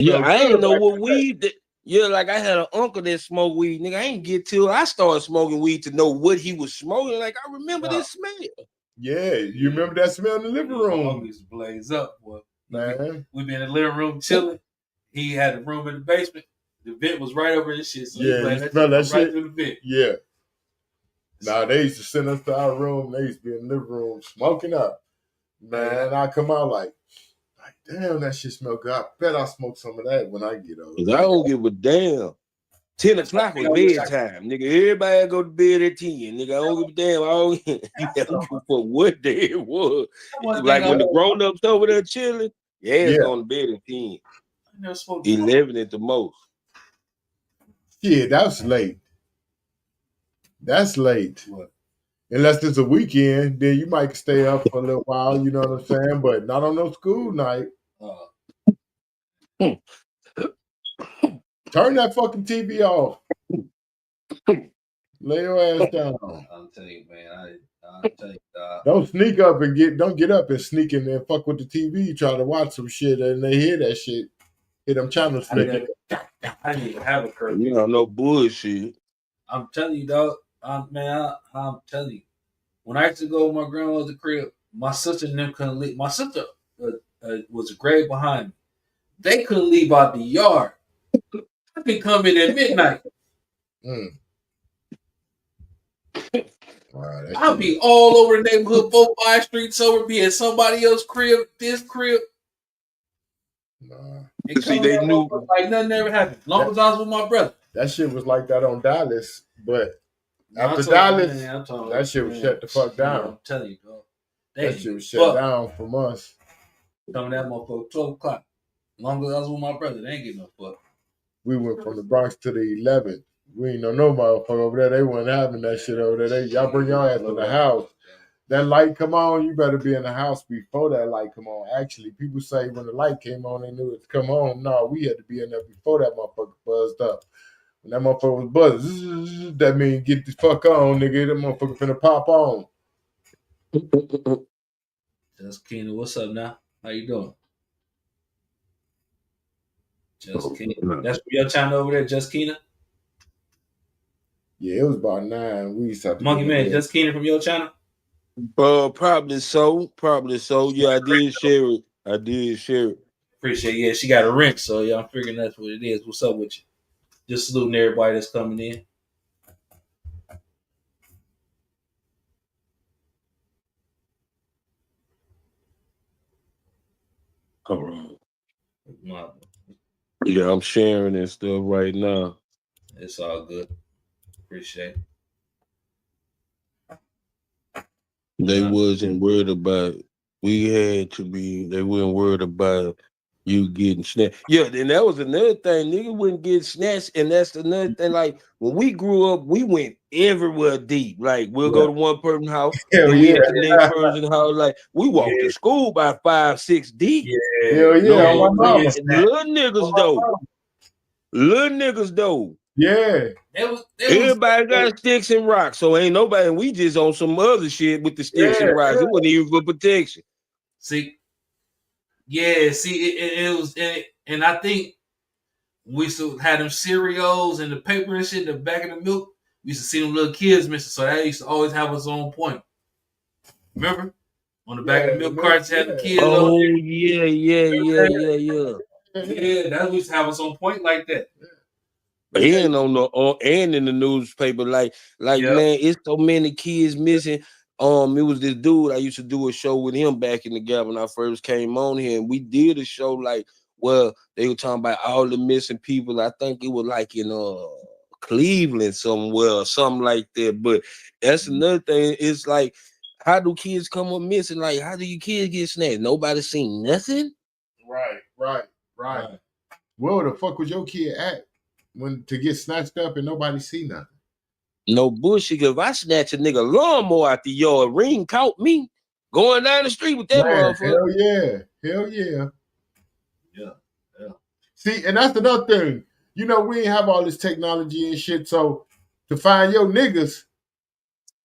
Yeah, Smelled I ain't good know back what in the day. weed. Yeah, like I had an uncle that smoked weed. Nigga, I ain't get till I started smoking weed to know what he was smoking. Like I remember this smell. Yeah, you remember that smell in the living room? Used to blaze up, boy. Man. We be in the living room chilling. He had a room in the basement. The vent was right over his shit. So Yeah, you smell that shit? right through the vent. Yeah. Nah, they used to send us to our room. They used to be in the living room smoking up. Man, I come out like, damn, that shit smell good. I bet I smoke some of that when I get older. Cause I don't give a damn. 10 o'clock was bedtime, nigga. Everybody go to bed at 10. Nigga, I don't give a damn. I don't give a fuck what day it was. Like when the grown-ups over there chilling, it's going to bed at 10. 11 at the most. Yeah, that's late. That's late. What? Unless it's a weekend, then you might stay up for a little while, you know what I'm saying? But not on no school night. Turn that fucking TV off. Lay your ass down. I'm telling you, man. I'll tell you, don't sneak up and don't get up and sneak in there and fuck with the TV, try to watch some shit and they hear that shit. Hear them channels flicking. I didn't even have a curfew. You know, no bullshit. I'm telling you, dog. I'm telling you. When I used to go to my grandmother's crib, my sister and them couldn't leave. My sister was a grade behind me. They couldn't leave out the yard. I could come in at midnight. Wow, I'll be all over the neighborhood, 4-5 streets over, be at somebody else's crib, this crib. And see, they knew like nothing ever happened. As long as I was with my brother. That shit was like that on Dallas, but after Dallas, that shit was shut the fuck down. I'm telling you, bro. That shit was shut down from us. Coming that motherfucker 12 o'clock. As long as I was with my brother, they ain't getting no fuck. We went from the Bronx to the 11th. We ain't know no motherfucker over there. They wasn't having that shit over there. Y'all bring your ass to the house. That light come on, you better be in the house before that light come on. Actually, people say when the light came on, they knew it to come on. No, we had to be in there before that motherfucker buzzed up. When that motherfucker was buzzing, that means get the fuck on, nigga. That motherfucker finna pop on. Just Keena, what's up now? How you doing? Just Keena. That's your channel over there, Just Keena? Yeah, it was about 9. We used to have to Monkey Man, Just Keena from your channel? Probably so. Yeah, I did share it. Appreciate it. Yeah, she got a wrench, so yeah, I'm figuring that's what it is. What's up with you? Just saluting everybody that's coming in. All right. Yeah, I'm sharing this stuff right now. It's all good. Appreciate it. They wasn't worried about it. They weren't worried about you getting snatched. Yeah, then that was another thing. Nigga wouldn't get snatched, and that's another thing. Like when we grew up, we went everywhere deep. Like we'll go to one person's house, then we at the next person's house. Like we walked to school by 5-6 deep. Little niggas though. Yeah. Everybody got sticks and rocks, so ain't nobody. We just on some other shit with the sticks and rocks. It wasn't even for protection. It was, and I think we used to have them cereals and the paper and shit in the back of the milk. We used to see them little kids missing, so that used to always have us on point. Remember? On the back of the milk carts, had the kids. Oh, yeah. Yeah, that used to have us on point like that. And and in the newspaper, like man, it's so many kids missing. It was this dude I used to do a show with him back in the gap when I first came on here, and we did a show like, well, they were talking about all the missing people. I think it was like in Cleveland somewhere or something like that. But that's another thing. It's like, how do kids come up missing? Like, how do you kids get snatched? Nobody seen nothing. Right. Where the fuck was your kid at when to get snatched up and nobody see nothing? No bullshit. If I snatch a nigga lawnmower out the yard, Ring caught me going down the street with that motherfucker. Hell yeah. See, and that's another thing. You know, we ain't have all this technology and shit. So to find your niggas,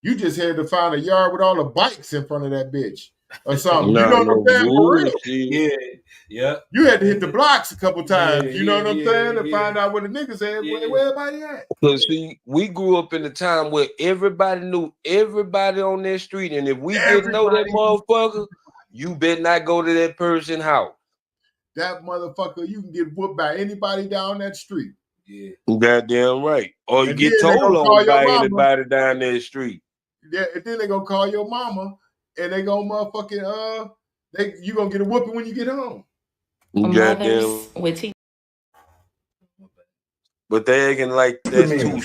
you just had to find a yard with all the bikes in front of that bitch. or something. Nah, You know what no I'm saying? For real. bullshit. Yeah. You had to hit the blocks a couple times. You know what I'm saying? To Yeah. find out where the niggas at, Yeah. where everybody at. Cause see, we grew up in a time where everybody knew everybody on that street, and if we didn't know that motherfucker, you better not go to that person's house. That motherfucker, you can get whooped by anybody down that street. Yeah. Goddamn right. Or you And get then they told gonna call on your by mama. anybody down that street. Yeah, and then they gonna call your mama, and they gonna motherfucking you gonna get a whooping when you get home. Goddamn. But they acting like that's too.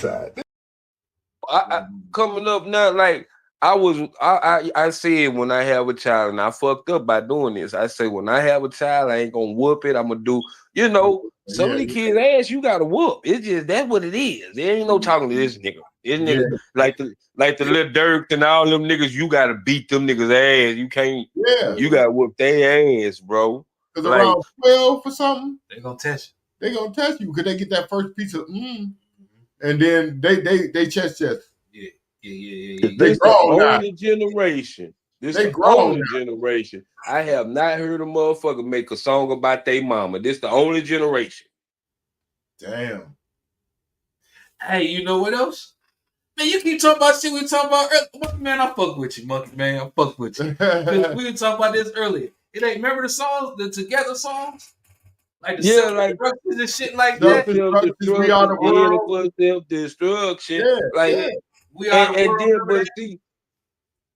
I coming up now, like I said when I have a child, and I fucked up by doing this. I say when I have a child, I ain't gonna whoop it. I'm gonna do, some of the kids ass you gotta whoop. It's just that's what it is. There ain't no talking to this nigga. This nigga like the little Dirk and all them niggas. You gotta beat them niggas ass. You can't. Yeah, you gotta whoop their ass, bro. Because around 12 or something, they gonna test you. They gonna test you because they get that first piece of and then they chest. Yeah. They grown now. Only generation. This the only generation. I have not heard a motherfucker make a song about their mama. This the only generation. Damn. Hey, you know what else? Man, you keep talking about shit we talking about earlier. Monkey Man, I fuck with you, Monkey Man. I fuck with you. We were talking about this earlier. It ain't, remember the songs, the Together songs? Like the self-destruction and shit like that. Self-destruction. We are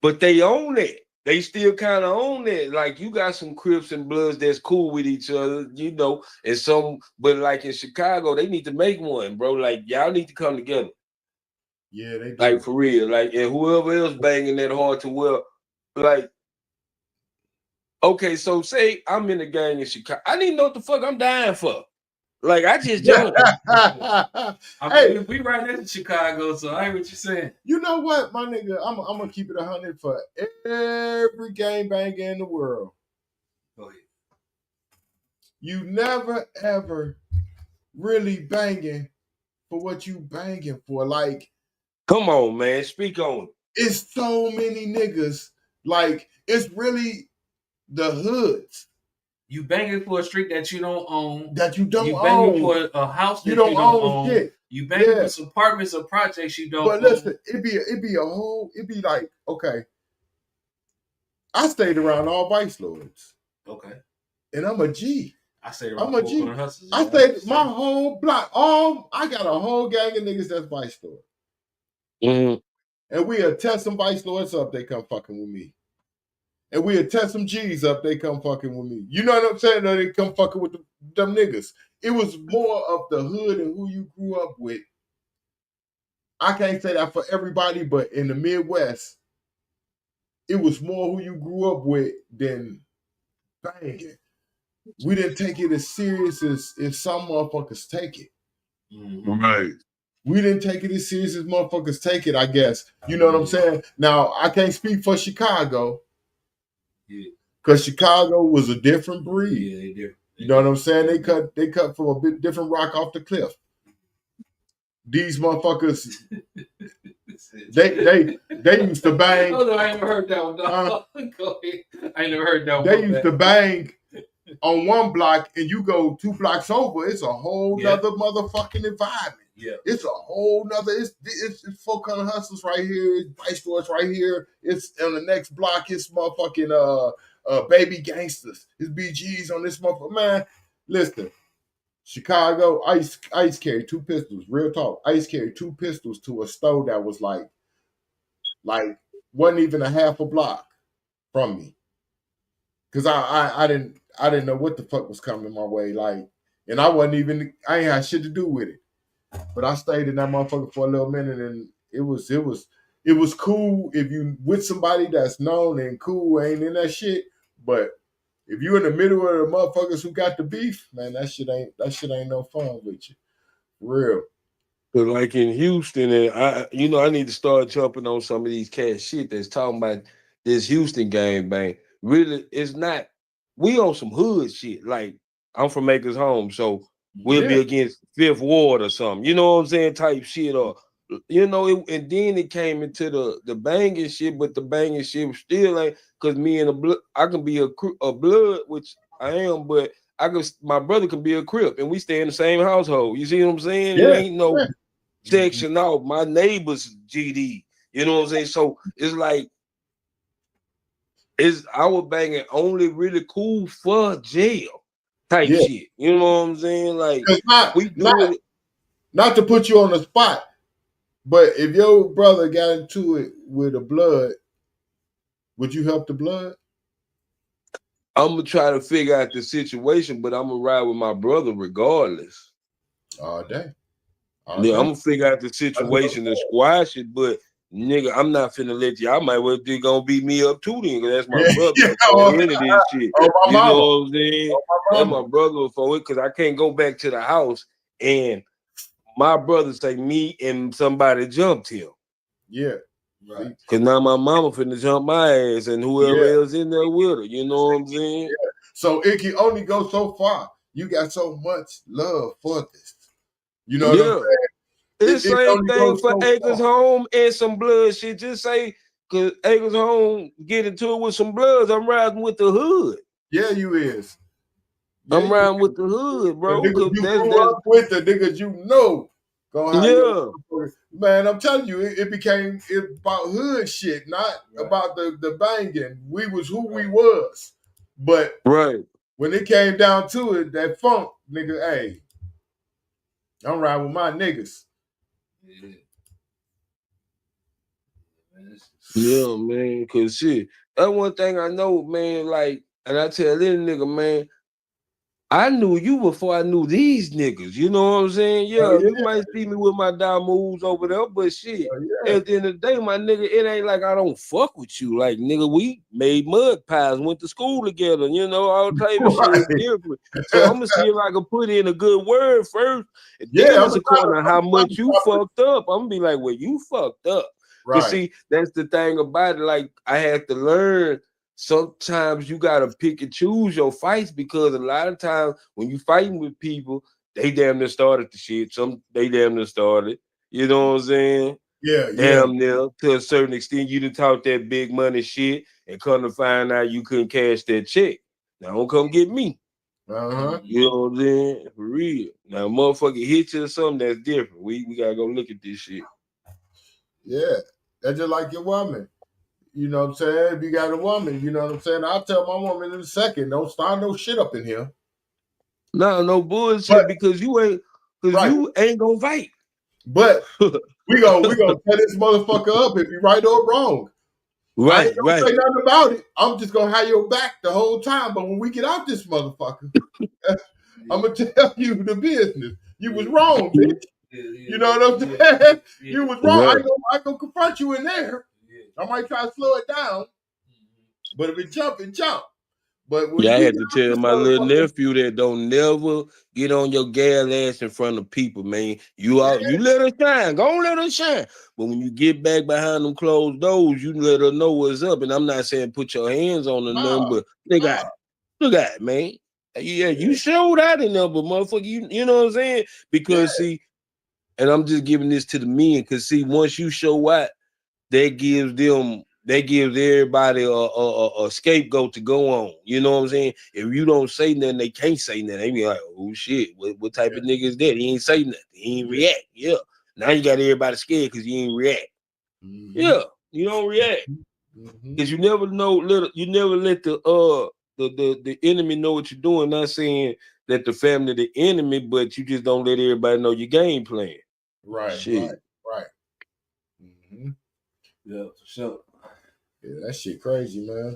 but they own it. They still kind of own it. Like you got some Crips and Bloods that's cool with each other, and some, but like in Chicago, they need to make one, bro. Like y'all need to come together. Yeah, they do. Like for real. Like, and whoever else banging that hard to well, like, okay, so say I'm in the gang in Chicago. I need to know what the fuck I'm dying for. Like, I just don't. We right next to Chicago, so I hear what you're saying. You know what, my nigga? I'm gonna keep it 100 for every gang banger in the world. Go ahead. You never ever really banging for what you banging for. Like, come on, man, speak on it. It's so many niggas. Like, it's really the hoods. You banging for a street that you don't own. That you don't own. You banging for a house that you don't own. Shit. You banging for some apartments or projects you don't own. But listen, it'd be like, okay, I stayed around all vice lords. Okay. And I'm a G. I stayed around. I'm a G. I stayed my whole block. I got a whole gang of niggas that's vice lord. Mm-hmm. And we'll test some vice lords up, they come fucking with me. And we'll test some G's up, they come fucking with me. You know what I'm saying? They come fucking with them niggas. It was more of the hood and who you grew up with. I can't say that for everybody, but in the Midwest, it was more who you grew up with than banging. We didn't take it as serious as some motherfuckers take it. Right. We didn't take it as serious as motherfuckers take it, I guess. You know what I'm saying? Now, I can't speak for Chicago. Yeah. Because Chicago was a different breed. Yeah, they did. You know what I'm saying? They cut from a bit different rock off the cliff. These motherfuckers, they used to bang. Oh no, I ain't never heard that one. Go ahead. I ain't never heard that one. They used to bang on one block, and you go 2 blocks over, it's a whole nother motherfucking environment. Yeah, it's a whole nother. It's 400 hustles right here. It's vice stores right here. It's on the next block. It's motherfucking baby gangsters. It's BGs on this motherfucker. Man, listen, Chicago. I used to carry 2 pistols. Real talk. I used to carry 2 pistols to a store that was like wasn't even a half a block from me. Cause I didn't know what the fuck was coming my way. Like, and I ain't had shit to do with it. But I stayed in that motherfucker for a little minute, and it was cool if you with somebody that's known and cool, ain't in that shit. But if you in the middle of the motherfuckers who got the beef, man, that shit ain't no fun with you. Real. But like in Houston, and I need to start jumping on some of these cat shit that's talking about this Houston gang bang. Really, it's not. We on some hood shit. Like, I'm from Acres Home, so we'll be against Fifth Ward or something. You know what I'm saying? Type shit. Or you know, and then it came into the banging shit, but the banging shit still ain't because me and I can be a blood, which I am, but my brother can be a Crip, and we stay in the same household. You see what I'm saying? It Yeah. ain't no section off. My neighbor's GD. You know what I'm saying? So it's like our banging only really cool for jail type shit. You know what I'm saying? Like we do it. Not to put you on the spot, but if your brother got into it with a blood, would you help the blood? I'm gonna try to figure out the situation, but I'm gonna ride with my brother regardless. All day. I'm gonna figure out the situation and squash it, but nigga, I'm not finna let you. I might well think gonna beat me up too, then, because that's my brother. Into this shit. You know what I'm saying? That's my brother for it, because I can't go back to the house and my brother say me and somebody jumped him. Yeah. Right. Because now my mama finna jump my ass and whoever else in there with her. You know what I'm saying? Yeah. So it can only go so far. You got so much love for this. You know what I'm saying? It's the same thing for Acres Home and some blood shit. Just say, because Acres Home get into it with some bloods, I'm riding with the hood. Yeah, you is. Yeah, I'm riding with the hood, bro. The niggas you grew up with, the niggas you know. Man, I'm telling you, it became about hood shit, not about the banging. We was who we was. But when it came down to it, that funk, nigga, hey, I'm riding with my niggas. Yeah, man, because shit, that's one thing I know, man, like, and I tell this nigga, man, I knew you before I knew these niggas. You know what I'm saying? Yeah, you might see me with my dime moves over there, but shit, at the end of the day, my nigga, it ain't like I don't fuck with you. Like, nigga, we made mud pies, went to school together, you know, all type of shit different. So I'm gonna see if I can put in a good word first. And then it's according to how much you fucked up. I'm gonna be like, well, you fucked up. Because see, that's the thing about it. Like, I had to learn. Sometimes you gotta pick and choose your fights, because a lot of times when you fighting with people, they damn near started the shit. They damn near started. You know what I'm saying? Yeah, damn near to a certain extent. You done talk that big money shit, and come to find out you couldn't cash that check. Now don't come get me. You know what I'm saying? For real. Now motherfucker hit you or something, that's different. We gotta go look at this shit. Yeah, that's just like your woman. You know what I'm saying? If you got a woman, you know what I'm saying? I'll tell my woman in a second, don't start no shit up in here. No bullshit, because you ain't gonna fight. But we gonna tell this motherfucker up if you right or wrong. I ain't gonna say nothing about it. I'm just gonna have your back the whole time. But when we get out this motherfucker, I'm gonna tell you the business. You was wrong, bitch. You know what I'm saying? You was wrong. I ain't gonna confront you in there. I might try to slow it down, but if it jump, it jump. But when I had to tell my little nephew that don't never get on your gal ass in front of people, man. You let her shine. Go let her shine. But when you get back behind them closed doors, you let her know what's up. And I'm not saying put your hands on her, nothing, but look at it, man. Yeah, you showed out in there, but motherfucker, you know what I'm saying? Because see, and I'm just giving this to the men, because see, once you show out, that gives everybody a scapegoat to go on. You know what I'm saying? If you don't say nothing, they can't say nothing. They be like, oh shit, what type of nigga is that? He ain't say nothing. He ain't react. Yeah. Now you got everybody scared because you ain't react. Yeah, you don't react. Because you never know, you never let the enemy know what you're doing. Not saying that the family the enemy, but you just don't let everybody know your game plan. Right. Mm-hmm. Yeah, for sure. Yeah, that shit crazy, man.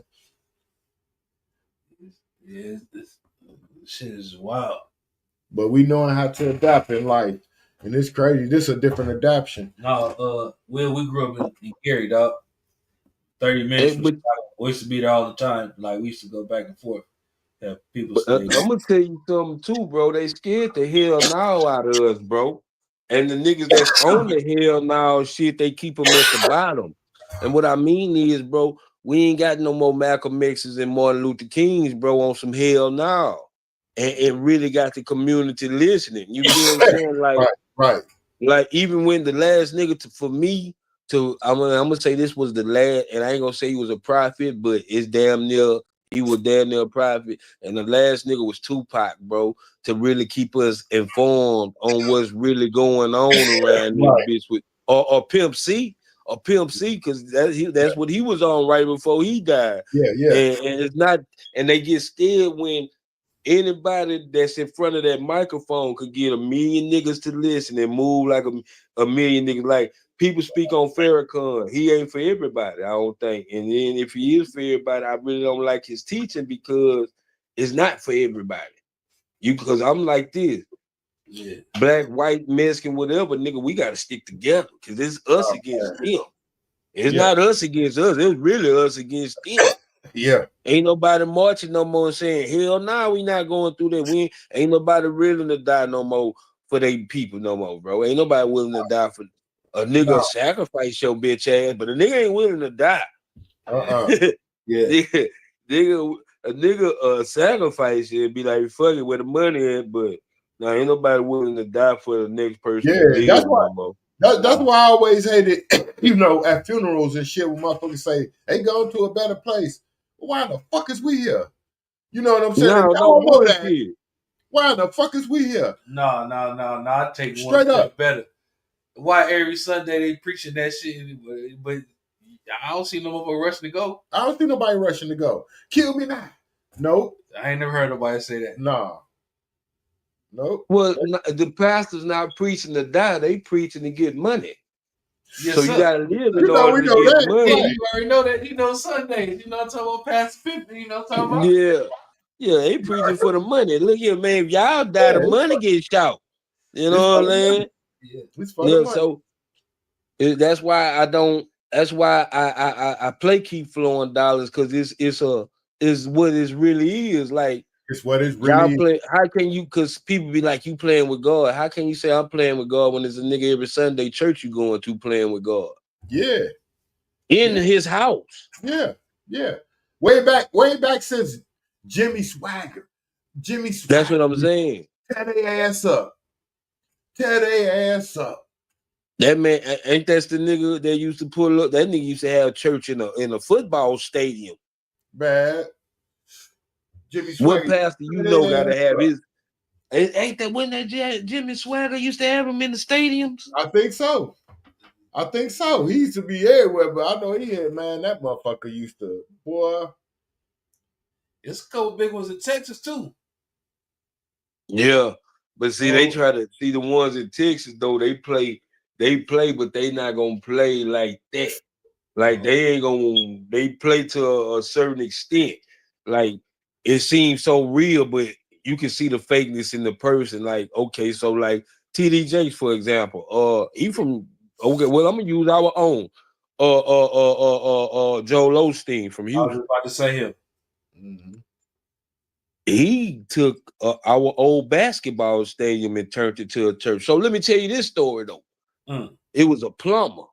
Yeah, this shit is wild. But we knowing how to adapt in life. And it's crazy. This is a different adaptation. No, we grew up in Gary, dog. 30 minutes from Chicago. We used to be there all the time. Like, we used to go back and forth. Have people stay. I'm gonna tell you something too, bro. They scared the hell now out of us, bro. And the niggas that's on the hell now shit, they keep them at the bottom. And what I mean is, bro, we ain't got no more Malcolm X's and Martin Luther Kings, bro, on some hell now. And it really got the community listening. You feel what I'm saying? Like, right. Like even when the last nigga for me I'm gonna say this was the last, and I ain't gonna say he was a prophet, but it's damn near he was damn near a prophet. And the last nigga was Tupac, bro, to really keep us informed on what's really going on around this Right. bitch with or Pimp C. Or Pimp C, because that's what he was on right before he died. Yeah. And it's not, and they get scared when anybody that's in front of that microphone could get a million niggas to listen and move like a million niggas. Like people speak on Farrakhan, he ain't for everybody, I don't think. And then if he is for everybody, I really don't like his teaching because it's not for everybody. Because I'm like this. Yeah. Black, white, Mexican, whatever, nigga, we gotta stick together because it's us against them. It's not us against us, it's really us against them. Yeah. Ain't nobody marching no more and saying, hell nah, we not going through that. Ain't nobody willing to die no more for they people no more, bro. Ain't nobody willing to die for a nigga No. sacrifice your bitch ass, but a nigga ain't willing to die. Yeah. a nigga sacrifice it, be like, fuck it, where the money at, but now ain't nobody willing to die for the next person to live that's why. no more. That's why I always hated, at funerals and shit when motherfuckers say they going to a better place. Why the fuck is we here? You know what I'm saying? No bullshit. Why the fuck is we here? No. I take Straight one step up better. Why every Sunday they preaching that shit, but I don't see no motherfucker rushing to go. I don't see nobody rushing to go. Kill me now. Nope. I ain't never heard nobody say that. Nah. Nope. Well, the pastor's not preaching to die; they preaching to get money. Yes, so sir. You gotta live in order to get money. Yeah, you already know that. You know Sundays. You know I'm talking about Pastor 50. You know what I'm talking about? Yeah, they preaching for the money. Look here, man. If y'all die, the money gets shot. You know what I'm saying? Yeah. So that's why I don't. That's why I play keep flowing dollars because it's what it really is. Like it's what it's really. Play, how can you? Because people be like, you playing with God. How can you say I'm playing with God when there's a nigga every Sunday church you going to playing with God? Yeah. In his house. Yeah. Way back since Jimmy Swagger. That's what I'm saying. Tear their ass up. That man, ain't that the nigga that used to pull up? That nigga used to have church in a football stadium. Bad. Jimmy Swagger. What pastor you know gotta have his? Ain't that when that Jimmy Swagger used to have him in the stadiums? I think so. He used to be everywhere, but I know he had, man, that motherfucker used to, boy. It's a couple big ones in Texas too. Yeah, but see, they try to see the ones in Texas though. They play, but they not gonna play like that. Like they ain't gonna. They play to a certain extent. Like it seems so real, but you can see the fakeness in the person. Like okay, so like TD Jakes, for example, he from okay. Well, I'm gonna use our own. Joel Osteen from Houston. I was about to say him. Mm-hmm. He took our old basketball stadium and turned it to a church. So let me tell you this story though. It was a plumber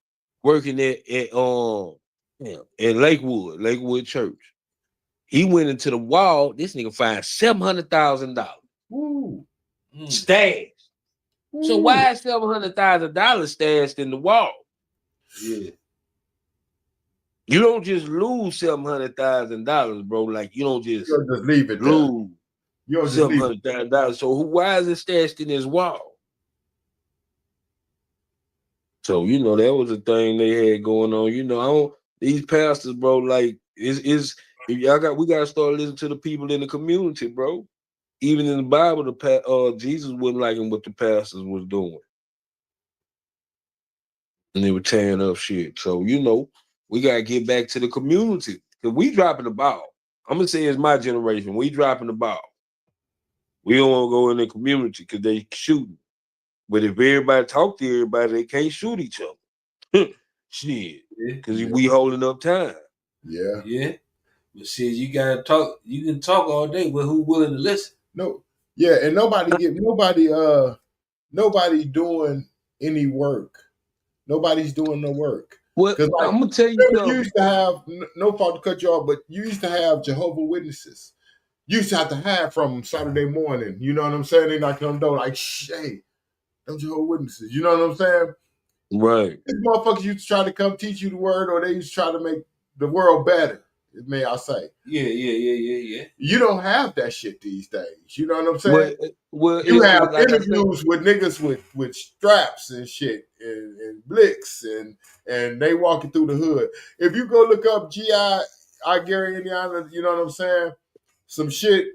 working at Lakewood Church. He went into the wall. This nigga found $700,000 stashed. So why is $700,000 stashed in the wall? Yeah. You don't just lose $700,000, bro. Like you don't just leave it lose. You don't just $700,000. So why is it stashed in his wall? So you know that was a thing they had going on. You know, these pastors, bro. Like is we gotta start listening to the people in the community, bro. Even in the Bible, Jesus wasn't liking what the pastors was doing, and they were tearing up shit. So you know, we gotta get back to the community because we dropping the ball. I'm gonna say it's my generation. We dropping the ball. We don't want to go in the community because they shooting. But if everybody talk to everybody, they can't shoot each other. Shit, because we holding up time. Yeah. But shit, you gotta talk. You can talk all day, but who willing to listen? No. Yeah, and nobody doing any work. Nobody's doing no work. Well, I'm gonna tell you something. You used to have no fault to cut you off, but you used to have Jehovah Witnesses. You used to have to hide from them Saturday morning. You know what I'm saying? They knocking on the door like, hey, Don't Jehovah's Witnesses. You know what I'm saying? Right. These motherfuckers used to try to come teach you the word, or they used to try to make the world better, may I say. Yeah. You don't have that shit these days. You know what I'm saying? Well, You have like interviews with niggas with straps and shit and blicks and they walking through the hood. If you go look up G.I. Gary, Indiana, you know what I'm saying? Some shit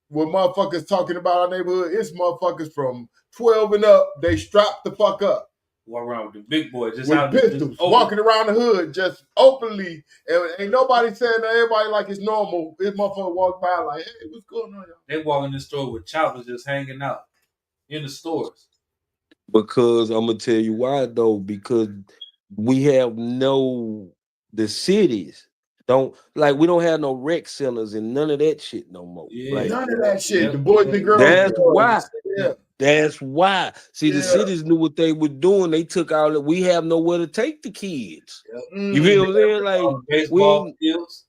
where motherfuckers talking about our neighborhood, it's motherfuckers from 12 and up, they strap the fuck up. Walk around with the big boy, just with pistols, walking around the hood just openly, and ain't nobody saying to everybody like it's normal. This motherfucker walk by like, hey, what's going on, y'all? They walk in the store with choppers just hanging out in the stores. Because I'm gonna tell you why though, because we have the cities don't like we don't have no rec centers and none of that shit no more. Yeah, like, none of that shit. The boys and girls. That's why. Yeah. That's why. See, the cities knew what they were doing. They took out that we have nowhere to take the kids. You feel what I'm saying? Like baseball fields.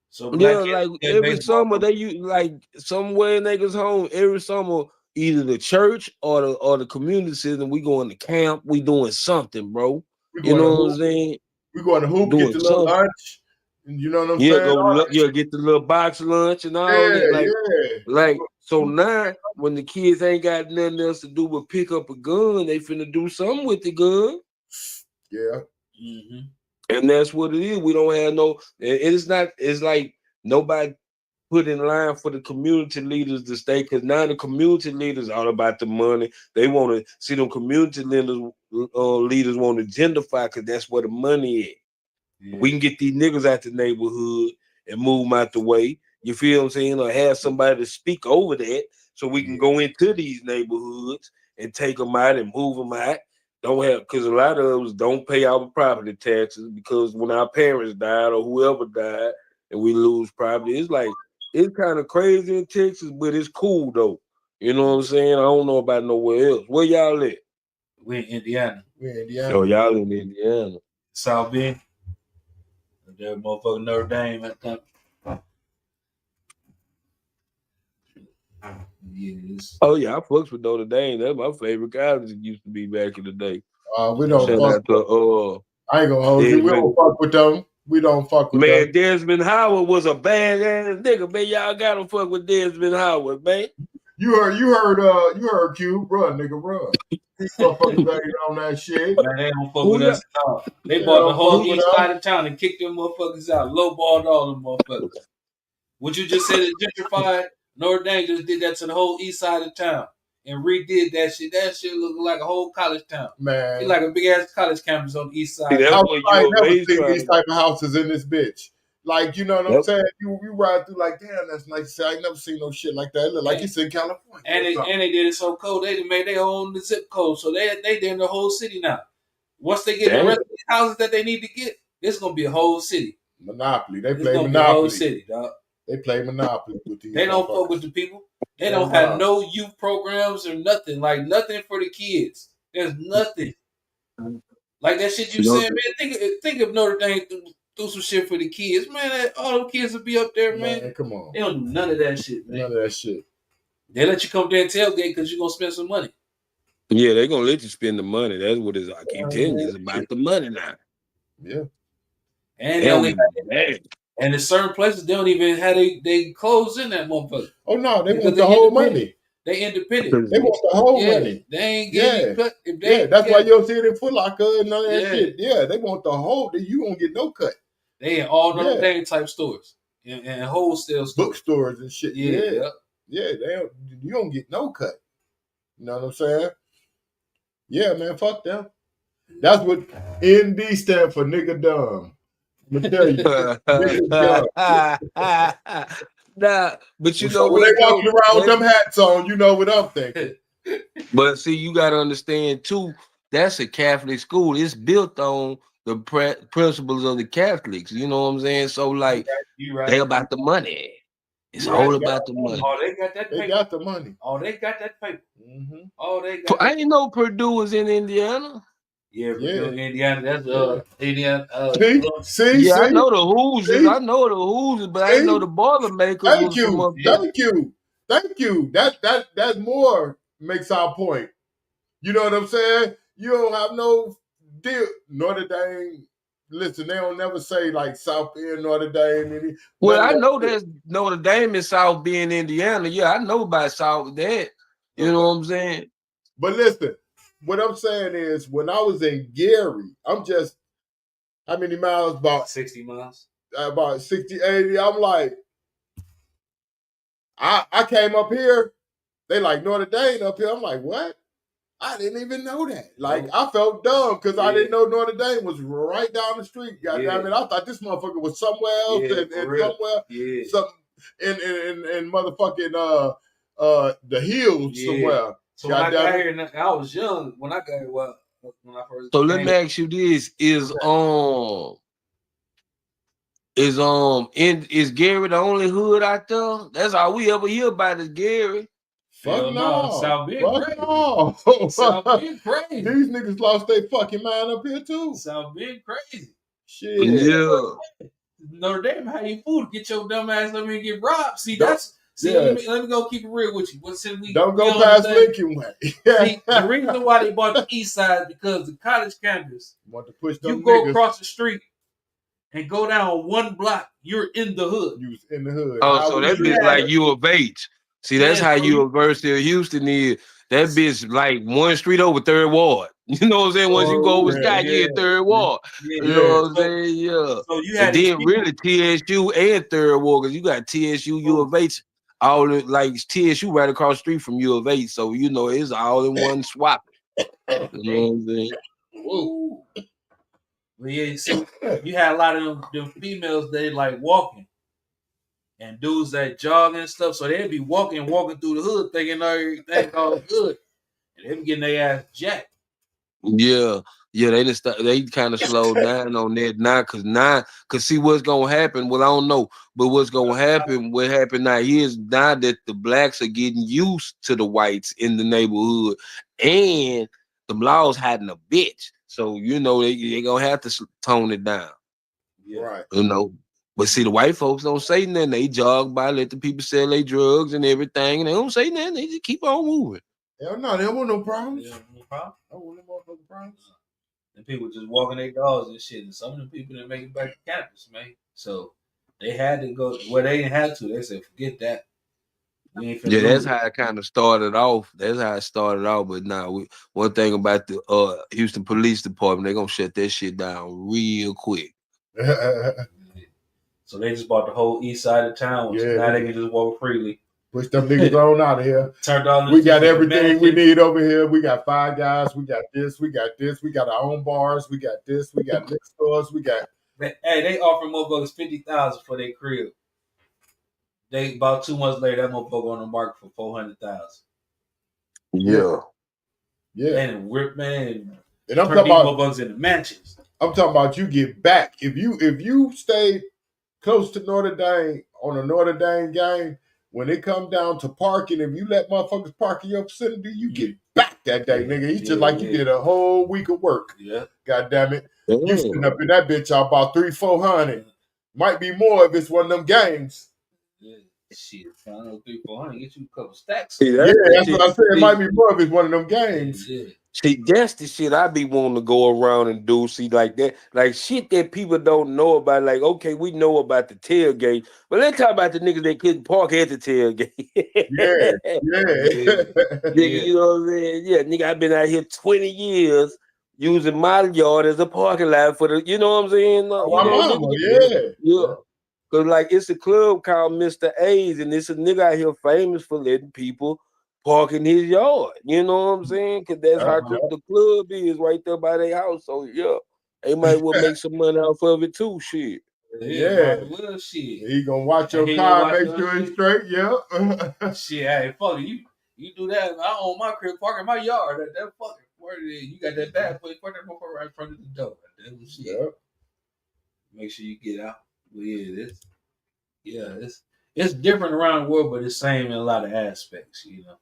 So like every summer they use like somewhere niggas home every summer. Either the church or the community system, we going to camp, we doing something, bro. You know what I'm saying? We going to hoop, get the little lunch. You know what I'm saying? Get the little box lunch and all that. Like so now when the kids ain't got nothing else to do but pick up a gun, they finna do something with the gun. Yeah. And that's what it is. We don't have it's like nobody put in line for the community leaders to stay, because now the community leaders all about the money. They want to see them community leaders want to gentrify because that's where the money is. Yeah. We can get these niggas out the neighborhood and move them out the way. You feel what I'm saying? Or have somebody to speak over that so we can go into these neighborhoods and take them out and move them out. Because a lot of us don't pay our property taxes because when our parents died or whoever died and we lose property, it's like, it's kind of crazy in Texas, but it's cool though. You know what I'm saying? I don't know about nowhere else. Where y'all at? We're in Indiana. Oh, y'all in Indiana. South Bend. There motherfucking Notre Dame at that. Yes. Oh yeah, I fucks with Notre Dame. That's my favorite college. It used to be back in the day. We don't fuck with I ain't gonna hold you. We don't fuck with them. We don't fuck with them. Man, Desmond Howard was a badass nigga, man. Y'all gotta fuck with Desmond Howard, man. You heard Q, run, nigga, run. These motherfuckers ain't on that shit. Man, they don't fuck with us at all. They bought the whole east side of town and kicked them motherfuckers out. Lowballed all them motherfuckers. What you just said is gentrified. Notre Dame just did that to the whole east side of town and redid that shit. That shit looked like a whole college town. Man, it's like a big ass college campus on the east side. I never seen these type of houses in this bitch. Like, you know what I'm saying? You ride through like, damn, that's nice. I ain't never seen no shit like that. It look like it's in California. And they did it so cold. They made their own zip code, so they in the whole city now. Once they get the rest of the houses that they need to get, it's gonna be a whole city. Monopoly. They play Monopoly. A whole city, dog. They play Monopoly with these. They don't fuck with the people. They don't have no youth programs or nothing. Like nothing for the kids. There's nothing. Like that shit you saying, man. Think if Notre Dame do some shit for the kids, man. All them kids will be up there, man. Come on. They don't do none of that shit, man. None of that shit. They let you come there and tailgate because you're gonna spend some money. Yeah, they're gonna let you spend the money. That's what it is. I keep telling you, it's about the money now. Yeah. And they only and in certain places they don't even have they clothes in that motherfucker. Oh no, they want the whole money. They independent. They want the whole money. They ain't getting cut. That's why you don't see it in Foot Locker and none of that shit. Yeah, they want the whole. You won't get no cut. They in all Notre Dame type stores and wholesale stores, bookstores and shit. Yeah. You don't get no cut. You know what I'm saying? Yeah, man. Fuck them. That's what ND stand for, nigga dumb. I'm gonna tell you. Nah, but you know when they walking around with them hats on, you know what I'm thinking. But see, you gotta understand too, that's a Catholic school. It's built on the principles of the Catholics. You know what I'm saying? So like, they about the money. It's all about the money. Oh, they got that paper. They got the money. Oh, they got that paper. Mm-hmm. Oh, they got. I didn't know Purdue was in Indiana. Yeah, Indiana. That's Indiana. See, I know the Hoosiers. I know the Hoosiers, but I didn't know the Boilermakers. Thank you. That more makes our point. You know what I'm saying? You don't have no deal. Notre Dame, listen, they don't never say like South Bend, Notre Dame. Well, I know there's Notre Dame in South Bend, Indiana. Yeah, I know about South that. You know what I'm saying? But listen, what I'm saying is when I was in Gary, I'm just, how many miles? About 60 miles. About 60, 80. I'm like, I came up here. They like Notre Dame up here. I'm like, what? I didn't even know that. Like, I felt dumb because I didn't know Notre Dame was right down the street. God damn it. I thought this motherfucker was somewhere else and somewhere in motherfucking the hills somewhere. So when I got here, I was young when I got here. Well, when I first so let me ask you this: is Gary the only hood out there? That's all we ever hear about is Gary. Fuck no. South Bend crazy. No. South Bend crazy. These niggas lost their fucking mind up here too. South Bend crazy. Shit. Yeah. Notre Dame, how you fool? Get your dumb ass up here and get robbed. See, that's let me go keep it real with you. Don't go past Lincoln Way. See, the reason why they bought the east side is because the college campus. Want to push them you go niggas across the street and go down one block, you're in the hood. You was in the hood. Oh, so that bitch like U of H. See, that's how University of Houston is. That bitch like one street over Third Ward. You know what I'm saying? Once you go over Sky, you in Third Ward. You know what I'm saying? Yeah. So you had and then really TSU and Third Ward, because you got TSU, U of H, all like TSU right across the street from U of H. So you know it's all in one swap. You know what I'm saying? Whoa. But yeah, see, you had a lot of them females, they like walking. And dudes that jog and stuff, so they'd be walking through the hood thinking everything all good. And they be getting their ass jacked. Yeah, they kind of slowed down on that now, cause see what's gonna happen. Well, I don't know, but what's gonna happen? What happened now is now that the blacks are getting used to the whites in the neighborhood, and the laws hiding a bitch, so you know they gonna have to tone it down. Yeah. Right. You know, but see the white folks don't say nothing. They jog by, let the people sell their drugs and everything, and they don't say nothing. They just keep on moving. Hell no, they don't want no problems. Yeah, no problem. I don't want no motherfucking problems. And people just walking their dogs and shit. And some of the people didn't make it back to campus, man. So they had to go where they didn't have to. They said, forget that. Yeah, that's how it kind of started off. That's how it started off. But now, one thing about the Houston Police Department, they're gonna shut that shit down real quick. So they just bought the whole east side of town. So now they can just walk freely. Push them niggas on out of here. We got everything we need over here. We got 5 guys. We got this. We got this. We got our own bars. We got this. We got liquor stores. We got. Hey, they offering motherfuckers $50,000 for their crib. They about 2 months later, that motherfucker on the market for $400,000. Yeah. And rip, man. And I'm talking about motherfuckers in the mansions. I'm talking about you get back if you stay close to Notre Dame on a Notre Dame game. When it come down to parking, if you let motherfuckers park in your vicinity, you get back that day, nigga. It's just like you did a whole week of work. Yeah. God damn it. You sitting up in that bitch out about $300-400. Might be more if it's one of them games. Yeah. Shit, I know $300-400 get you a couple stacks. That's what I said. It might be more if it's one of them games. Yeah. See, that's the shit I be wanting to go around and do. See, like that, like shit that people don't know about. Like, okay, we know about the tailgate, but let's talk about the niggas that couldn't park at the tailgate. Nigga, you know what I'm saying? Yeah, nigga, I've been out here 20 years using my yard as a parking lot for the, you know what I'm saying? Yeah. Cause like it's a club called Mr. A's, and it's a nigga out here famous for letting people park in his yard. You know what I'm saying? Cause that's how the club is right there by their house. So yeah, they might well make some money off of it too. Shit. Well, shit. He gonna watch your car, make sure it's straight. Yeah. Shit, hey, fuck it. You do that. I own my crib, park in my yard. That fucking word it is. You got that bad boy, park that motherfucker right in front of the door. That shit. Yeah. Make sure you get out. But yeah, it's different around the world, but it's same in a lot of aspects, you know.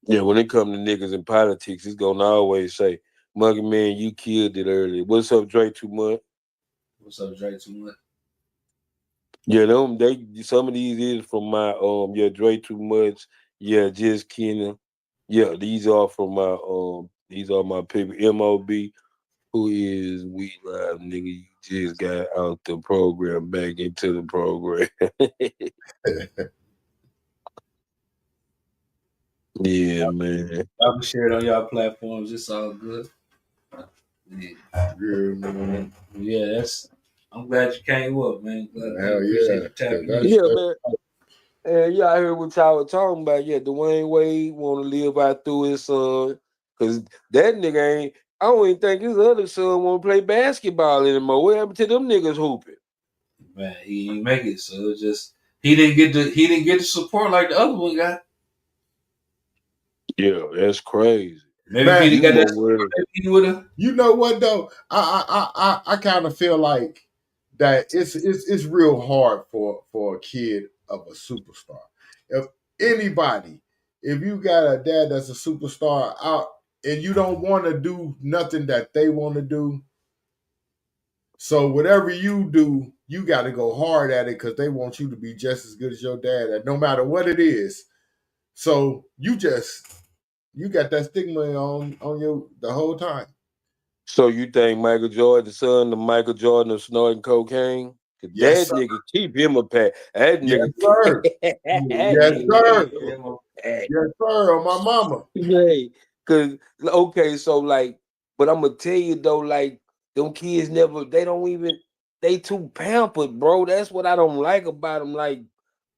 Yeah, when it comes to niggas in politics, it's gonna always say, "Monkey man, you killed it early." What's up, Dre? Too much. What's up, Dre? Too much. Yeah, some of these is from my Dre Too Much. Yeah, Just Kenna. Yeah, these are from these are my people. MOB, who is We Live, nigga. You just got out the program back into the program. Yeah, man. Y'all can share it on y'all platforms. It's all good. Yeah, Yeah, man. yeah. That's. I'm glad you came up, man. Glad, Hell appreciate yeah. you tapping That's, in. Yeah, that's man. And yeah, I heard what y'all were talking about. Yeah, Dwayne Wade want to live out through his son. Cause that nigga ain't, I don't even think his other son want to play basketball anymore. What happened to them niggas hooping? Man, he didn't make it, so it just he didn't get the support like the other one got. Yeah, that's crazy. Maybe if man. he'd You have got that more support, worried. maybe he would have. You know what though? I kind of feel like that it's real hard for a kid of a superstar. If anybody, if you got a dad that's a superstar out and you don't want to do nothing that they want to do, so whatever you do, you got to go hard at it because they want you to be just as good as your dad at no matter what it is. So you got that stigma on you the whole time. So you think Michael Jordan, the son of Michael Jordan of snorting cocaine? 'Cause Yes, that sir. nigga keep him a pack. That Yes, nigga, sir. that Yes, nigga sir. keep him a pack. Yes, sir. On my mama. Right. Cause okay, so like, but I'm gonna tell you though, like, them kids never, they don't even, they too pampered, bro. That's what I don't like about them. Like,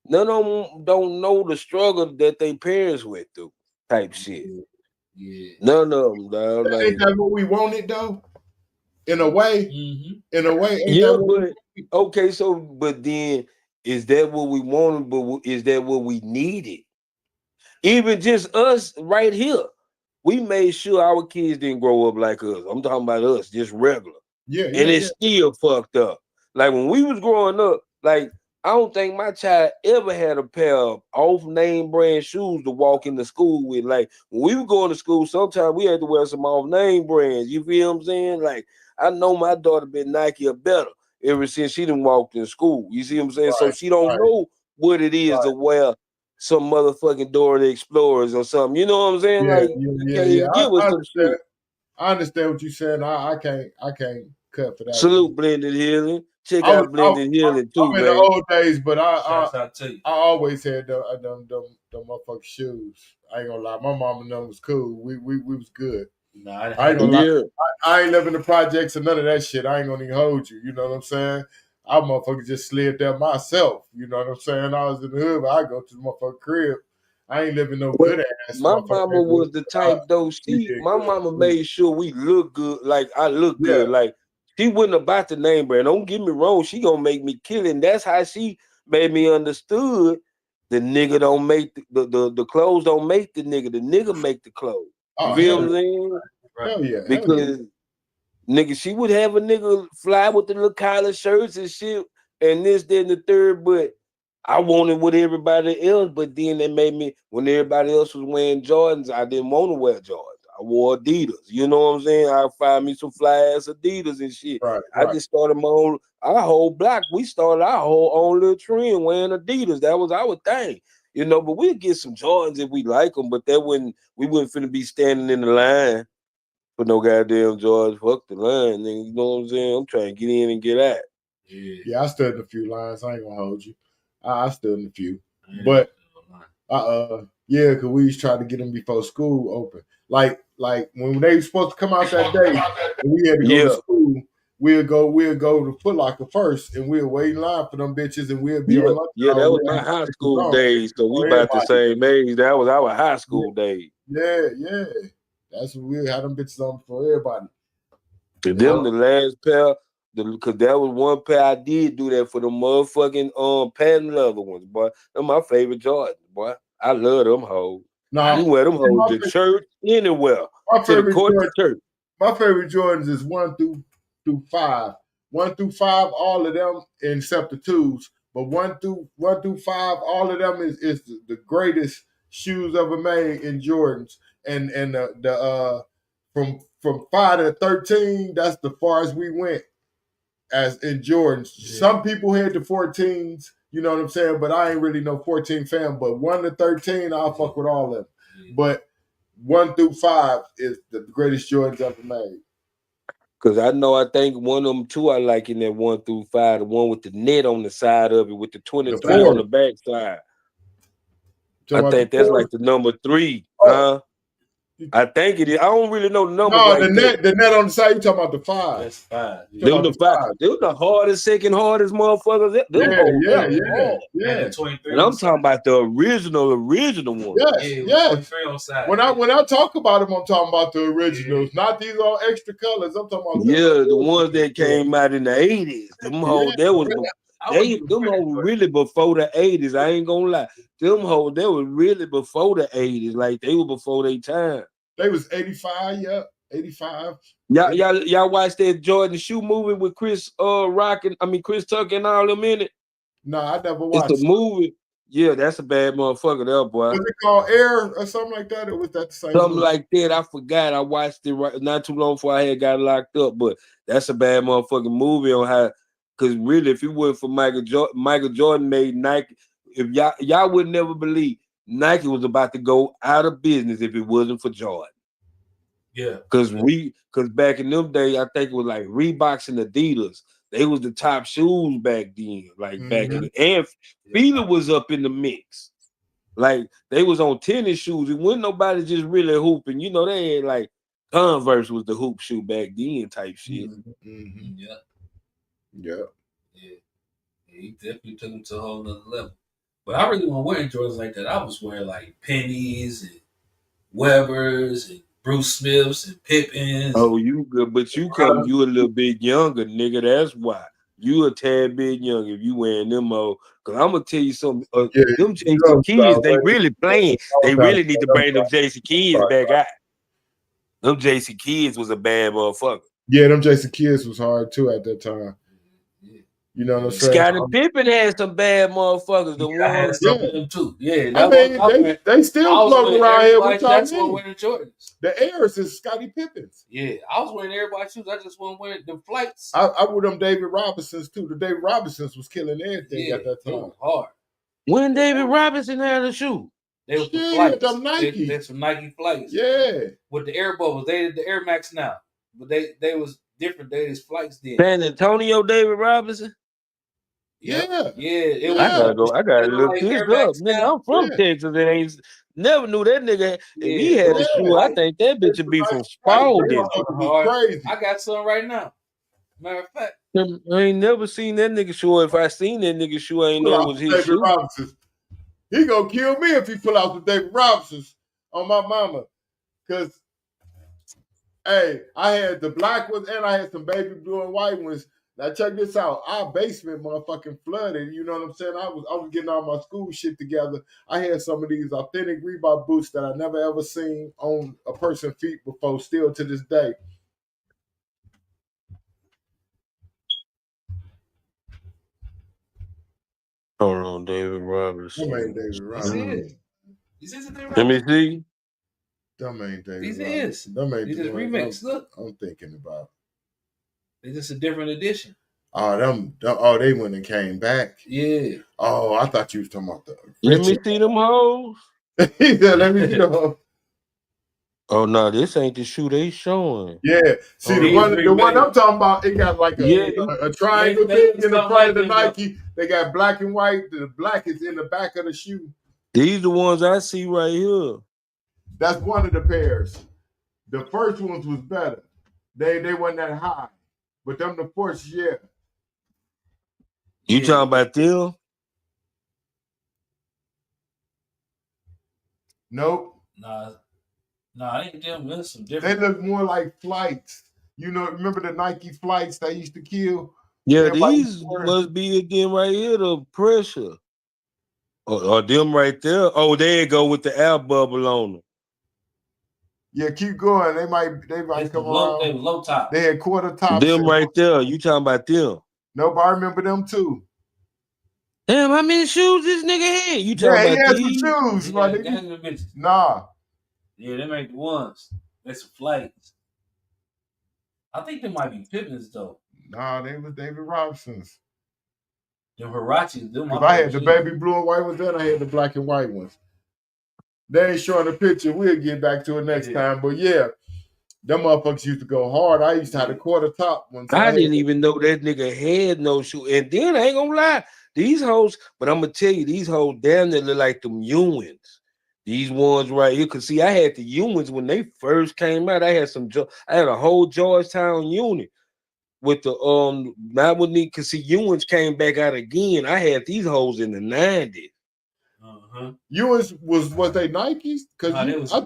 none of them don't know the struggle that they parents went through, type shit. Yeah. None of them, dog. Ain't Like, that what we wanted though? In a way, Mm-hmm. ain't yeah, that what but okay, so but then is that what we wanted? But is that what we needed? Even just us right here, we made sure our kids didn't grow up like us. I'm talking about us, just regular, Yeah, and yeah, it's yeah. still fucked up. Like when we was growing up, like I don't think my child ever had a pair of off name brand shoes to walk into school with. Like when we were going to school, sometimes we had to wear some off name brands. You feel what I'm saying? Like I know my daughter been Nike or better ever since she done walked in school. You see what I'm saying? So Right, she don't right, know what it is to right. wear some motherfucking Dora the Explorers or something. You know what I'm saying? Yeah, Like yeah, you yeah, can't yeah. even give us I some understand. shit. I understand what you're saying. I can't cut for that one. Salute Blended Healing. Check I was out Blended Healing too, I'm in the man. old days, but Shouts out to you. I always had them motherfucking shoes. I ain't gonna lie. My mom and them was cool. We was good. Nah, I ain't gonna lie. Yeah. I ain't living the projects and none of that shit. I ain't gonna even hold you. You know what I'm saying? I motherfucker just slid there myself. You know what I'm saying? I was in the hood, but I go to the motherfucking crib. I ain't living no Well, good ass my motherfucking mama neighborhood. was the type though. We did My good. mama made sure we look good. Like I look Yeah. good. Like she wouldn't about the name brand. Don't get me wrong. She gonna make me kill it. And that's how she made me understood. The nigga don't make the clothes don't make the nigga. The nigga make the clothes. You Oh feel hell what I'm yeah. saying? Right. Hell yeah. Hell yeah. Because nigga, she would have a nigga fly with the little collar shirts and shit, and this, then the third. But I wanted with everybody else. But then they made me when everybody else was wearing Jordans, I didn't want to wear Jordans. I wore Adidas. You know what I'm saying? I find me some fly ass Adidas and shit. Right, I right. just started my own. Our whole block, we started our whole own little trend wearing Adidas. That was our thing. You know, but we'd get some Jordans if we like them, but that wouldn't we wouldn't finna be standing in the line for no goddamn George. Fuck the line, nigga. You know what I'm saying? I'm trying to get in and get out. Yeah. Yeah, I stood in a few lines. I ain't gonna hold you. I stood in a few. Yeah. But yeah, cause we used to try to get them before school open. Like when they were supposed to come out that day, and we had to go to Yeah, school. We'll go to Foot Locker first, and we'll wait in line for them bitches, and we'll be on yeah, lunch yeah. hour. That was We'll my have high bitches school on days. So we for about the everybody. same age. That was our high Yeah, school days. yeah, yeah. That's what we'll have them bitches on for everybody. To You them, know? the last pair, because that was one pair I did do that for the motherfucking patent leather ones, boy. They're my favorite Jordans, boy. I love them hoes. Now, You wear them hoes my, to church, anywhere, my to the favorite court, to Jordan, church. my favorite Jordans is 1 through 5. 1 through 5, all of them except the twos. But 1 through 5, all of them is the greatest shoes ever made in Jordans. And the from 5 to 13, that's the farthest we went as in Jordans. Yeah. Some people had the 14s, you know what I'm saying? But I ain't really no 14 fan. But 1 to 13, I'll fuck with all of them. Yeah. But 1 through 5 is the greatest Jordans ever made. Cause I think one of them two I like in that 1 through 5, the one with the net on the side of it with the 23 on the back side. I think that's like the number 3, huh? I think it is. I don't really know the number. No, the net on the side. You talking about the 5? That's 5. They were the 5. They were the hardest, second hardest motherfuckers. Yeah. And I'm talking about the original one. Yes. When I talk about them, I'm talking about the originals, not these all extra colors. I'm talking about the ones that came out in the 80s. Them hoes, them hoes really before the 80s. I ain't gonna lie. Them hoes, they were really before the 80s. Like they were before their time. They was 85, 85. Y'all watched that Jordan shoe movie with Chris Chris Tucker and all them in it? No, I never watched it. It's a movie. Yeah, that's a bad motherfucker there, boy. Was it called Air or something like that? Or was that the same something movie? like that? I forgot. I watched it not too long before I had got locked up, but that's a bad motherfucking movie on how, because really, if it wasn't for Michael Jordan made Nike, if y'all would never believe Nike was about to go out of business if it wasn't for Jordan. Yeah. Because back in them days, I think it was like Reeboks and Adidas. They was the top shoes back then. Like back in and Fila was up in the mix. Like they was on tennis shoes. It wasn't nobody just really hooping. You know, they had like Converse was the hoop shoe back then type shit. Yeah. He definitely took them to a whole nother level. But I really wasn't wearing Jordans like that. I was wearing like Pennies and Webbers and Bruce Smiths and Pippins. Oh, you good, but you a little bit younger, nigga. That's why. You a tad bit young if you wearing them all. Cause I'm gonna tell you something. Them JC Kids, they really playing. They really need to bring them JC Kids back out. Them JC Kids was a bad motherfucker. Yeah, them JC Kids was hard too at that time. You know what I'm saying? Scottie Pippen had some bad motherfuckers. The ones, them too. Yeah, I mean, they still floating around here with y'all. Jordans. The Airs is Scottie Pippens. Yeah, I was wearing everybody's shoes. I just wasn't wearing the flights. I wore them David Robinsons too. The David Robinsons was killing everything at that time. Hard. When David Robinson had a shoe, they were flights. Them Nike. They're some Nike flights. Yeah, with the Air Bubbles. They the Air Max now, but they was different. They was flights then. San Antonio David Robinson. Yeah. It was, I gotta look this up. Nigga, I'm from Texas. And ain't never knew that nigga. If he had a shoe, I think that bitch would be from Spalding. Crazy. I got some right now. Matter of fact, I ain't never seen that nigga shoe. If I seen that nigga shoe, I ain't know it was his David shoe. Robinsons. He gonna kill me if he pull out the David Robinsons on my mama. Cause hey, I had the black ones and I had some baby blue and white ones. Now check this out. Our basement motherfucking flooded. You know what I'm saying? I was getting all my school shit together. I had some of these authentic Reebok boots that I never ever seen on a person's feet before, still to this day. Hold on, David Robinson. That ain't David Robinson. Let me see. That ain't David These Robinson. is. That ain't These is remix. Look. I'm thinking about it. It's just a different edition. Oh, they went and came back. Yeah. Oh, I thought you was talking about the. Let me see them hoes. He said, "Let me see them hoes." Oh no, this ain't the shoe they showing. Yeah, see the one I'm talking about. It got like a triangle thing in the front of the Nike. They got black and white. The black is in the back of the shoe. These the ones I see right here. That's one of the pairs. The first ones was better. They wasn't that high, but them the first, yeah. You talking about them? Nope. Nah, I ain't them. There's some different. They look more like flights. You know, remember the Nike flights that used to kill? Yeah, these must be them right here, the pressure. Or them right there. Oh, there you go with the air bubble on them. Yeah, keep going. They might come around. They were low top. They had quarter top. Them right there. You talking about them? Nope, I remember them too. Damn, how many shoes this nigga had? You talking about these? Some shoes, my nigga. Nah. Yeah, them ain't the ones. They some flights. I think they might be Pippins though. Nah, they was David Robinsons. Them Hirachis. I had the baby blue and white ones, then I had the black and white ones. They ain't showing the picture. We'll get back to it next time. But yeah, them motherfuckers used to go hard. I used to have the quarter top ones. I didn't even know that nigga had no shoe. And then I ain't gonna lie, these hoes, but I'm gonna tell you, these hoes damn near look like them Ewins. These ones right here, cause see, I had the Ewins when they first came out. I had a whole Georgetown unit with the not with me, cause see, Ewins came back out again. I had these hoes in the 90s. Ewins was they Nikes? Because Ewins, I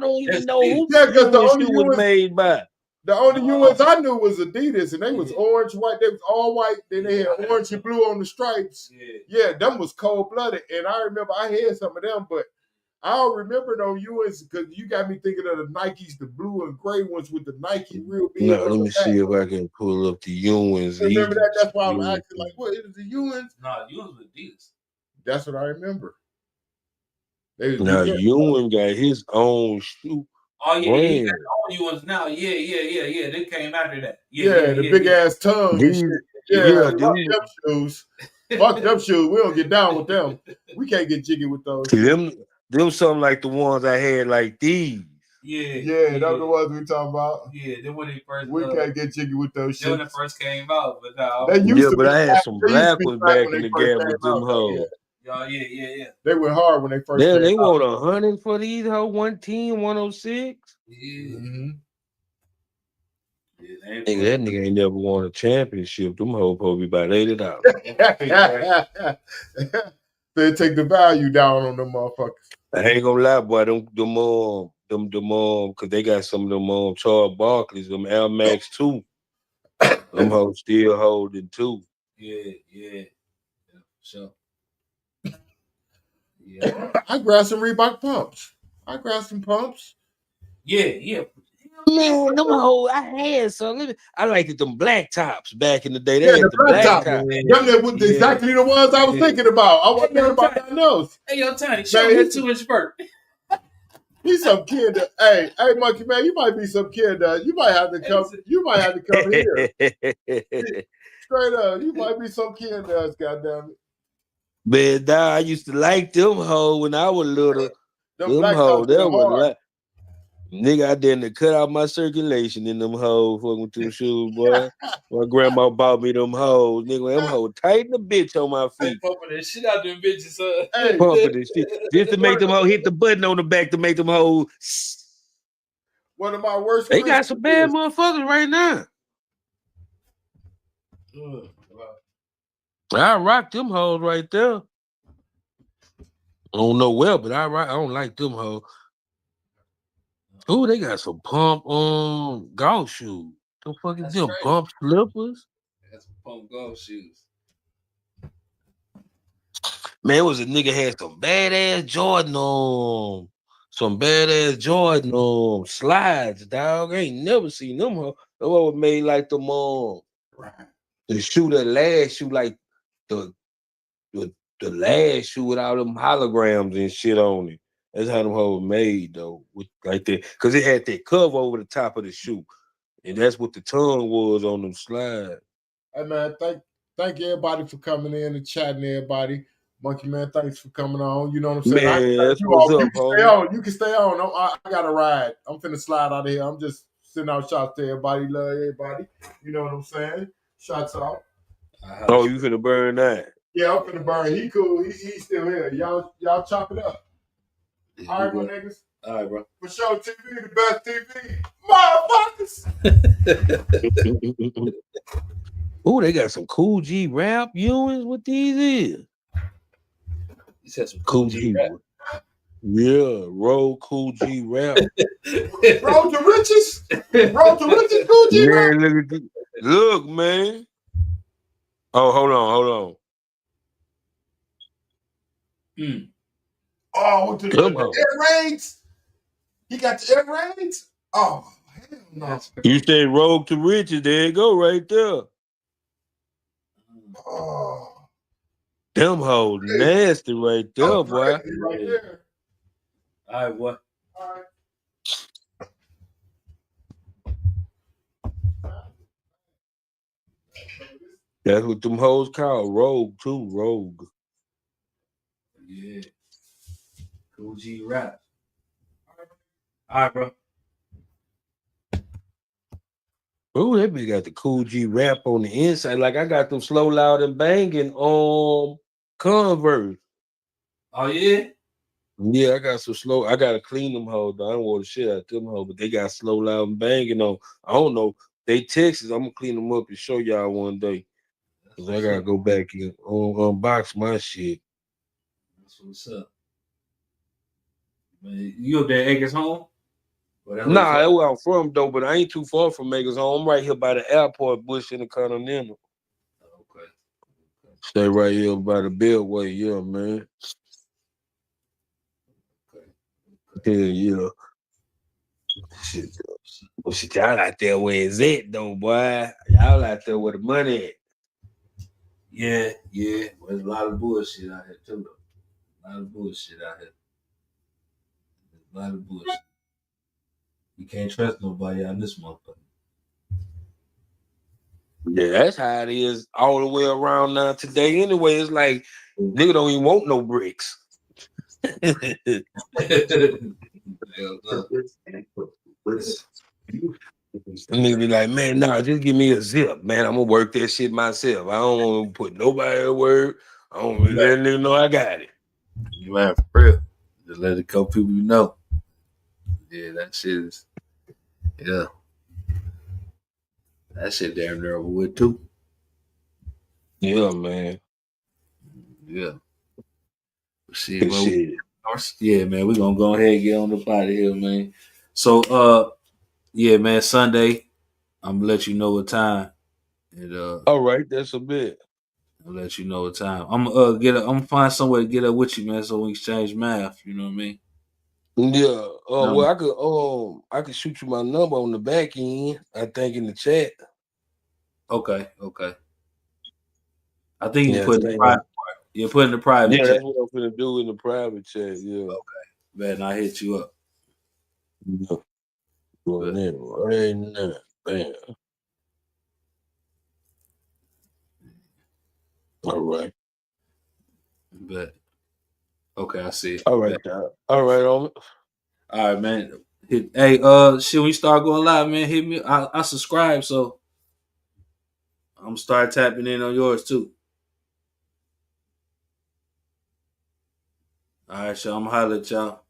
don't even know who the shoe was made by. The only Ewins I knew was Adidas, and they was orange, white. They was all white. Then they had orange and blue on the stripes. Yeah, them was cold blooded. And I remember I had some of them, but I don't remember no Ewins because you got me thinking of the Nikes, the blue and gray ones with the Nike real big. No, let me see if I can pull up the Ewins. Remember that? That's why I'm asking, like, what is the Ewins? Nah, Ewins with Adidas. That's what I remember. Now Ewin got his own shoe. Oh yeah, he got all Ewins now. Yeah. They came after that. The big ass tongue. Fuck them shoes. Fuck them shoes. We don't get down with them. We can't get jiggy with those. Them something like the ones I had, like these. Yeah, those the ones we talking about. Yeah, then when they first we can't get jiggy with those shit. When it first came out, but now but I had some black ones back in the gap with them hoes. Yeah. They went hard when they first came they want 100 for these hoes, 110, 106. Yeah. Mm-hmm. That nigga ain't never won a championship. Them hoes probably about $80. They take the value down on them motherfuckers. I ain't gonna lie, boy. Them because they got some of them Charles Barkley's, them Air Max 2. Them hoes still holding too. Yeah. Sure. Yeah. I grabbed some Reebok pumps. I grabbed some pumps. Yeah. Man, them hoes, I had some. I liked them black tops back in the day. They had the black tops. Them was exactly the ones I was thinking about. I wasn't thinking about nothing else. Hey, yo, Tiny, show me his 2-inch vert. He's some kid. Hey, Monkey Man, you might be some kid. You might have to come. You might have to come here. Straight up, you might be some kid. Goddamn it. Man, nah, I used to like them hoes when I was little. Them hoes, that was like, nigga, I didn't cut out my circulation in them hoes fucking with them shoes, boy. My grandma bought me them hoes. Nigga, them hoes tighten the bitch on my feet. Pumping that shit out them bitches, son. Pumping this shit. Just to make them hoes hit the button on the back to make them hoes. One of my worst. They got some bad motherfuckers right now. I rock them hoes right there. I don't know well, but I don't like them hoes. Oh, they got some pump golf shoes. The fuck is them pump slippers? That's some pump golf shoes. Man, it was a nigga had some badass Jordan on. Some badass Jordan slides, dog. I ain't never seen them. Them was made like them the shoe that last shoe like the last shoe with all them holograms and shit on it. That's how them hoes made though, like that, because it had that cover over the top of the shoe, and that's what the tongue was on them slides. Hey man, thank everybody for coming in and chatting. Everybody, Monkey Man, thanks for coming on. You know what I'm saying? Man, that's what's up, homie. You can stay on. I got a ride. I'm finna slide out of here. I'm just sending out shots to everybody. Love everybody. You know what I'm saying? Shots out. Oh, you finna burn that? Yeah, I'm finna burn. He cool. He's still here. Y'all chop it up. All right, my niggas. All right, bro. For sure, TV, the best TV. Motherfuckers. Oh, they got some Cool G rap Ewins. What these is? You said some Cool G rap. Yeah, Road Cool G rap. Road to riches. Road to riches, Cool G rap. Look, man. Oh, hold on. Oh, the air raids. He got the air raids. Oh, hell no. You said Road to riches. There you go, right there. Oh. Them hoes nasty right there, boy. Right there. All right, what? All right. That's what them hoes called, Rogue too, Rogue. Yeah. Cool Cool G rap. All right, bro. Oh, that bitch got the Cool G rap on the inside. Like I got them slow, loud, and banging Converse. Oh yeah. Yeah, I got some slow. I gotta clean them hoes. I don't want the shit out of them hoes, but they got slow, loud, and banging on. I don't know. They Texas. I'm gonna clean them up and show y'all one day. Cause I gotta go back and unbox my shit. That's what's up. Man, you up there, Acres home? Nah, that's where I'm from though, but I ain't too far from Makers Home. I'm right here by the airport, Bush in the Continental. Okay. Stay right here by the Beltway, yeah, man. Okay. Yeah. Shit, y'all out there where it's at though, boy. Y'all out there where the money at. Yeah. Well, there's a lot of bullshit out here too, though. A lot of bullshit out here. There's a lot of bullshit. You can't trust nobody out this motherfucker. Yeah, that's how it is all the way around now today. Anyway, it's like nigga don't even want no bricks. Nigga be like, man, nah, just give me a zip, man. I'm gonna work that shit myself. I don't want to put nobody to work. I don't let that nigga know I got it. You man, for real. Just let a couple people you know. Yeah, that shit is. Yeah. That shit damn near over with too. Yeah, man. Yeah. Shit, well, Shit. yeah, man, we're gonna go ahead and get on the body here, man. So yeah, man, Sunday, I'm gonna let you know what time. And All right, that's a bit. I'll let you know what time. I'm gonna find somewhere to get up with you, man, so we exchange math, you know what I mean? Yeah. Well, I could shoot you my number on the back end. I think in the chat. Okay. I think you Yeah, put in the private part. You put in the private yeah, chat. that's what I'm gonna do in the private chat. Yeah. Man, I hit you up. Yeah. Going in right now. Bam. All right. But okay, I see it. All right, dog. All right, on. All right, man. Hey, shit, when you start going live, man, hit me. I subscribe, so I'm start tapping in on yours too. All right, so I'm gonna holler at y'all.